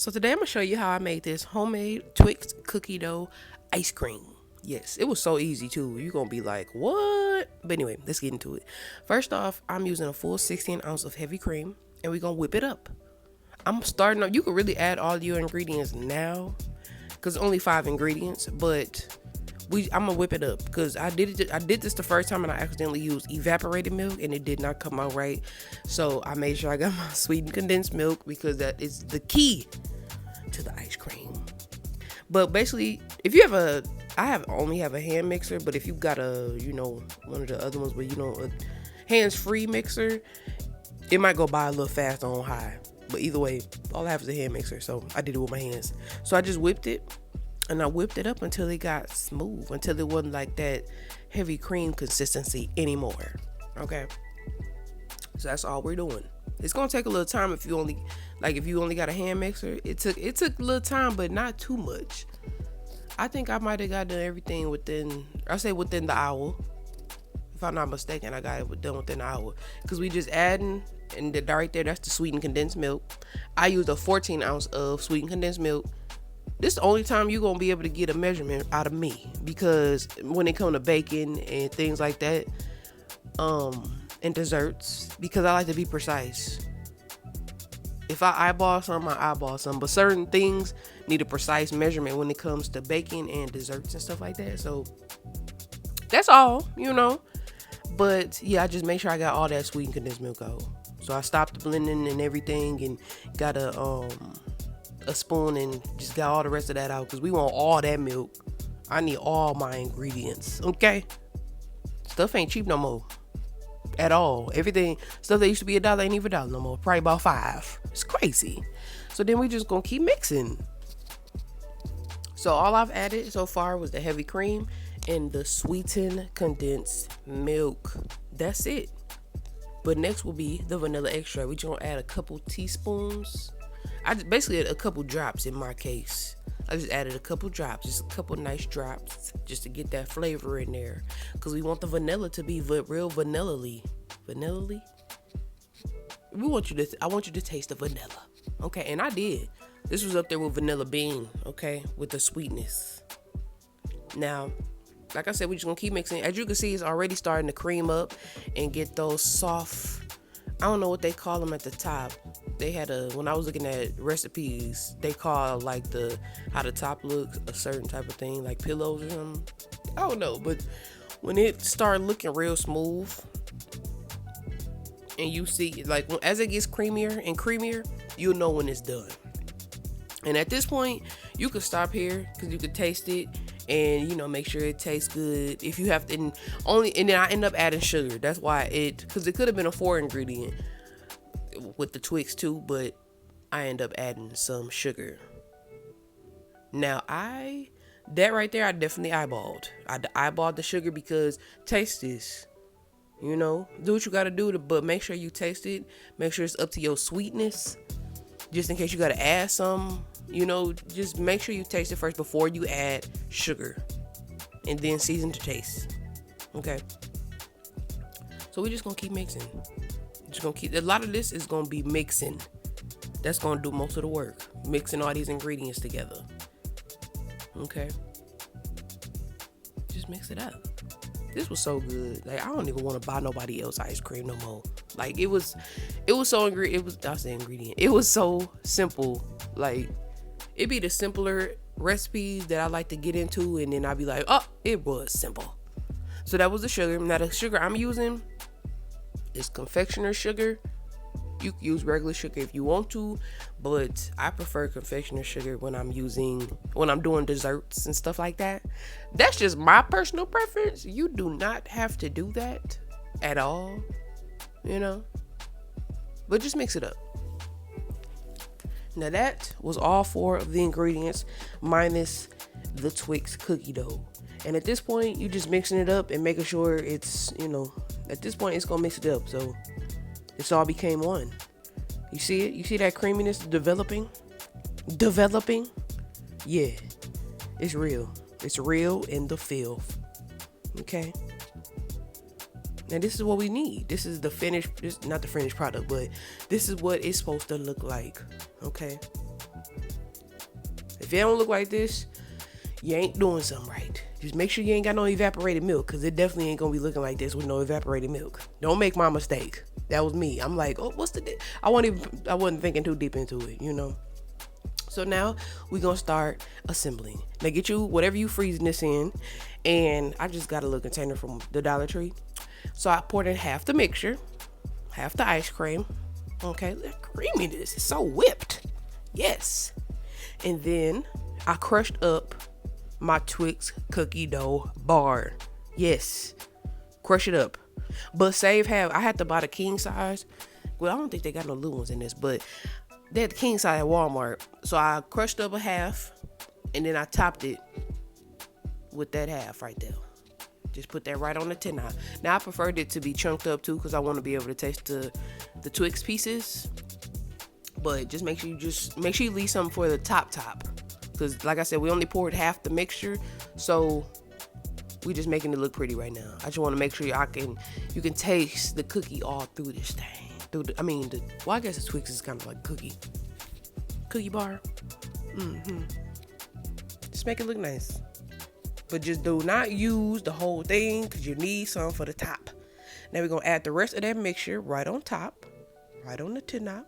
So today I'm gonna show you how I made this homemade Twix cookie dough ice cream. Yes, it was so easy too. You're gonna be like, what? But anyway, let's get into it. First off, I'm using a full 16 ounce of heavy cream and we're gonna whip it up. I'm starting up. You can really add all your ingredients now because only 5 ingredients, but I'm gonna whip it up because I did this the first time and I accidentally used evaporated milk and it did not come out right. So I made sure I got my sweetened condensed milk because that is the key to the ice cream. But basically, if you have only have a hand mixer, but if you got one of the other ones where a hands-free mixer, it might go by a little fast on high. But either way, all I have is a hand mixer, so I did it with my hands. So I just whipped it, and I whipped it up until it got smooth, until it wasn't like that heavy cream consistency anymore. Okay, so that's all we're doing. It's gonna take a little time if you only got a hand mixer. It took a little time, but not too much. I think I might have got done everything within the hour. If I'm not mistaken, I got it done within the hour. Because we just adding, and right there, that's the sweetened condensed milk. I used a 14 ounce of sweetened condensed milk. This is the only time you're going to be able to get a measurement out of me. Because when it comes to baking and things like that, and desserts, because I like to be precise. If I eyeball something, I eyeball something. But certain things need a precise measurement when it comes to baking and desserts and stuff like that. So that's all, But yeah, I just make sure I got all that sweetened condensed milk out. So I stopped the blending and everything and got a spoon and just got all the rest of that out because we want all that milk. I need all my ingredients. Okay? Stuff ain't cheap no more. At all. Everything, stuff that used to be $1 ain't even $1 no more. Probably about $5. It's crazy. So then we just gonna keep mixing. So all I've added so far was the heavy cream and the sweetened condensed milk. That's it. But next will be the vanilla extract. We just gonna add a couple teaspoons. I just basically had a couple drops in my case. I just added a couple drops, just a couple nice drops, just to get that flavor in there. Because we want the vanilla to be real vanilla-y. Vanilla-y? I want you to taste the vanilla. Okay, and I did. This was up there with vanilla bean, okay, with the sweetness. Now, like I said, we're just going to keep mixing. As you can see, it's already starting to cream up and get those soft, I don't know what they call them at the top. They had when I was looking at recipes, they call like how the top looks a certain type of thing, like pillows or something. I don't know, but when it started looking real smooth, and you see like as it gets creamier and creamier, you'll know when it's done. And at this point, you can stop here because you can taste it and make sure it tastes good. If you have to, and then I end up adding sugar. That's why because it could have been a 4 ingredient with the Twix too, but I end up adding some sugar. Now that right there, I definitely eyeballed. I eyeballed the sugar because taste this. Do what you gotta do, but make sure you taste it. Make sure it's up to your sweetness. Just in case you gotta add some, just make sure you taste it first before you add sugar, and then season to taste. Okay. So we're just gonna keep mixing. A lot of this is gonna be mixing. That's gonna do most of the work. Mixing all these ingredients together. Okay. Just mix it up. This was so good. Like I don't even want to buy nobody else ice cream no more. Like it was so ingredient. It was so simple. Like it'd be the simpler recipes that I like to get into, and then I'd be like, oh, it was simple. So that was the sugar. Now the sugar I'm using is Confectioners sugar. You can use regular sugar if you want to, but I prefer Confectioners sugar when I'm doing desserts and stuff like that. That's just my personal preference. You do not have to do that at all, but just mix it up. Now that was all 4 of the ingredients minus the Twix cookie dough. And at this point, you just mixing it up and making sure it's, at this point, it's going to mix it up. So it's all became one. You see it? You see that creaminess developing? Yeah, it's real. It's real in the filth. Okay. Now this is what we need. This is not the finished product, but this is what it's supposed to look like. Okay. If it don't look like this, you ain't doing something right. Just make sure you ain't got no evaporated milk, because it definitely ain't gonna be looking like this with no evaporated milk. Don't make my mistake. That was me. I'm like, oh, what's the I wasn't thinking too deep into it, you know. So now we're gonna start assembling. Now get you whatever you freezing this in, and I just got a little container from the Dollar Tree. So I poured in half the mixture, half the ice cream. Okay, that creaminess is so whipped. Yes. And then I crushed up my Twix cookie dough bar. Yes. Crush it up. But save half. I had to buy the king size. Well, I don't think they got no little ones in this, but they had the king size at Walmart. So I crushed up a half, and then I topped it with that half right there. Just put that right on the tin. Now I preferred it to be chunked up too, because I want to be able to taste the Twix pieces. But just make sure you leave something for the top. Because like I said, we only poured half the mixture, so we just making it look pretty right now. I just want to make sure you can taste the cookie all through this thing. I guess the Twix is kind of like cookie bar. Just make it look nice. But just do not use the whole thing, because you need some for the top. Now we're going to add the rest of that mixture right on top. Right on the tin knob.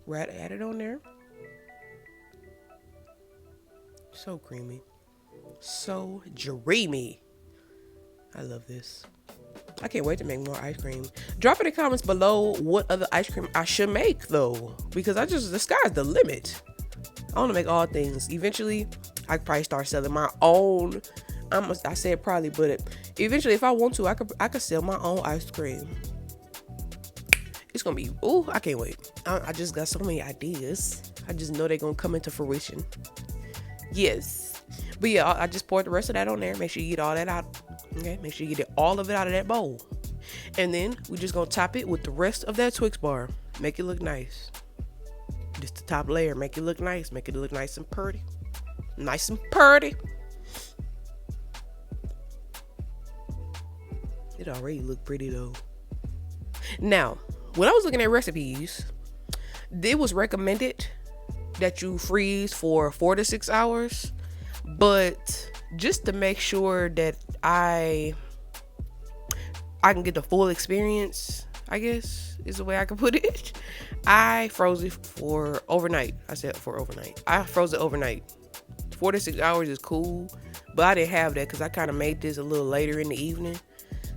Right, add it on there. So creamy. So dreamy. I love this. I can't wait to make more ice cream. Drop in the comments below what other ice cream I should make, though. Because the sky's the limit. I want to make all things. Eventually, I could probably start selling my own. I said probably, but eventually, if I want to, I could sell my own ice cream. It's gonna be, ooh, I can't wait. I just got so many ideas. I just know they're gonna come into fruition. Yes. But yeah, I just poured the rest of that on there. Make sure you get all that out. Okay, make sure you get all of it out of that bowl. And then we're just gonna top it with the rest of that Twix bar. Make it look nice. Just the top layer. Make it look nice. Make it look nice and pretty. Nice and pretty. It already look pretty though. Now, when I was looking at recipes, it was recommended that you freeze for 4 to 6 hours. But just to make sure that I can get the full experience, I guess is the way I can put it, I froze it for overnight. I said for overnight. I froze it overnight. 4 to 6 hours is cool, but I didn't have that because I kind of made this a little later in the evening.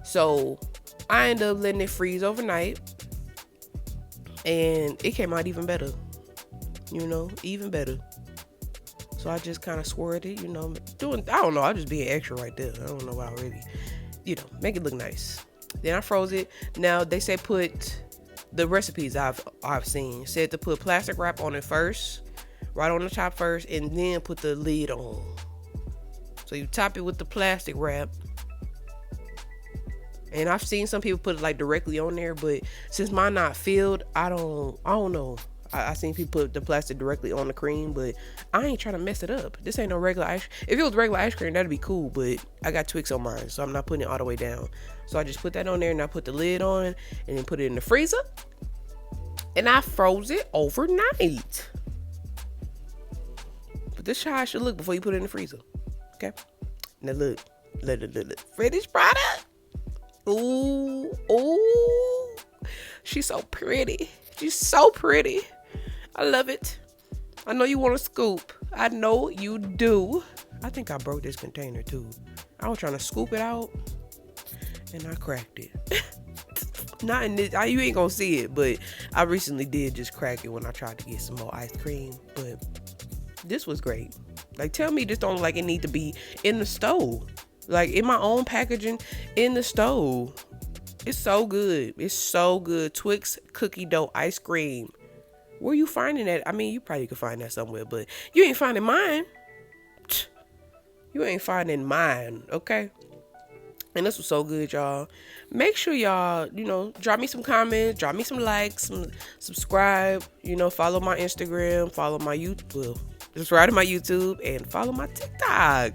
So I ended up letting it freeze overnight, and it came out even better. Even better. So I just kind of swirled it, I don't know, I'm just being extra right there. I don't know why I really, make it look nice. Then I froze it. Now they say put the recipes I've seen said to put plastic wrap on it first, right on the top first, and then put the lid on. So you top it with the plastic wrap. And I've seen some people put it like directly on there, but since mine not filled, I don't know. I seen people put the plastic directly on the cream, but I ain't trying to mess it up. This ain't no regular ice. If it was regular ice cream, that'd be cool, but I got Twix on mine, so I'm not putting it all the way down. So I just put that on there, and I put the lid on, and then put it in the freezer, and I froze it overnight. But this is how it should look before you put it in the freezer. Okay? Now look. Finished product. Ooh. She's so pretty. She's so pretty. I love it. I know you want a scoop. I know you do. I think I broke this container too. I was trying to scoop it out, and I cracked it. Not in this. You ain't gonna see it, but I recently did just crack it when I tried to get some more ice cream. But this was great. Like, tell me this don't look like it need to be in the stove. Like, in my own packaging, in the stove. It's so good. It's so good. Twix cookie dough ice cream. Where you finding that? I mean, you probably could find that somewhere, but you ain't finding mine. You ain't finding mine, okay? And this was so good, y'all. Make sure y'all, drop me some comments, drop me some likes, subscribe, follow my Instagram, follow my YouTube, subscribe to my YouTube, and follow my TikTok.